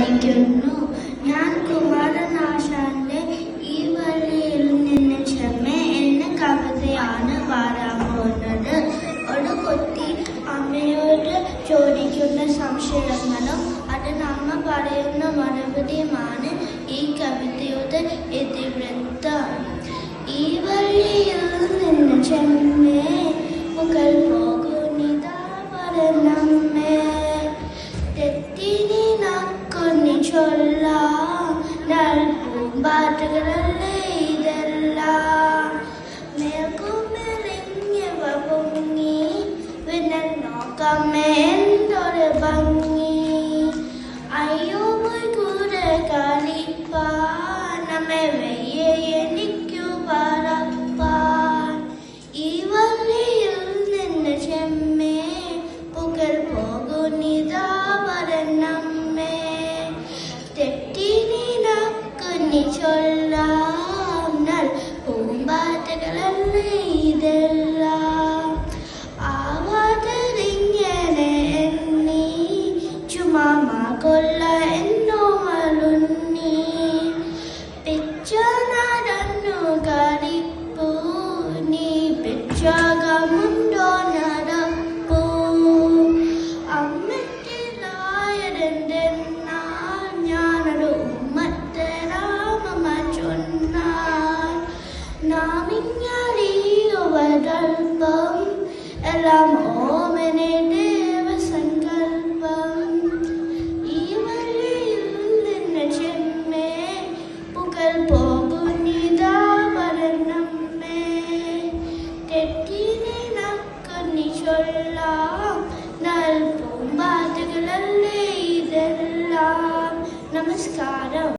പഠിക്കുന്നു. ഞാൻ കുമാരനാശാന്റെ ഈ വഴിയിൽ നിന്ന് ചെമ്മ എന്ന കവിതയാണ് പാടാൻ പോകുന്നത്. ഒരു കുട്ടി അമ്മയോട് ചോദിക്കുന്ന സംശയങ്ങളും അതിന് അമ്മ പറയുന്ന മറുപടിയുമാണ് ഈ കവിതയുടെ ഇതിവൃത്തം. ഈ വഴിയിൽ നിന്ന് ചെമ്മേ മുകൾ പോകുന്നിതാ പറഞ്ഞമ്മേ, തെറ്റിനി നക്കൊന്നി ചൊല്ലാം പൂമ്പാറ്റുകളല്ലേ ഇതെല്ലാം. മേൽക്കുമെറിഞ്ഞവ പൊങ്ങി വിനൽ നോക്കമ്മേ എന്തൊരു ഭംഗി. അയ്യോ പോയി കൂടെ കളിപ്പാൻ നമ്മെ വെയ്യെ എനിക്കു പറപ്പാൻ. ഈ വഴിയിൽ നിന്ന് ചെമ്മേ പുകൾ പോകുന്നിതാ പറഞ്ഞമ്മേ, തെറ്റിനി നക്കുന്നി ചൊല്ലാം പൂമ്പാറ്റകളല്ലേ ഇതെല്ലാം. ആവാതിരിങ്ങനെ എണ്ണി ചുമ്മാ കൊല്ല എന്നോമലുണ്ണി, പിച്ച നടന്നു കളിപ്പൂ നീ പിച്ചകമുണ്ടോ നടപ്പൂ. അമ്മയ്ക്കിലായതെന്തെന്നാൽ ഞാനൊരു ഉമ്മത്തെ രാമമ്മ ചൊന്നാൽ, നാമിഞ്ഞറിയുവതൽപ്പം എല്ലാം ഓമനെ ദേവസങ്കൽപ്പം. ഈ വഴിയിൽ നിന്ന് ചെമ്മേ പുകൾ പോകുന്നിതാ പറഞ്ഞമ്മേ, തെറ്റിനി നക്കുന്നി ചൊല്ലാം പൂമ്പാറ്റകളല്ലേ ഇതെല്ലാം. നമസ്കാരം.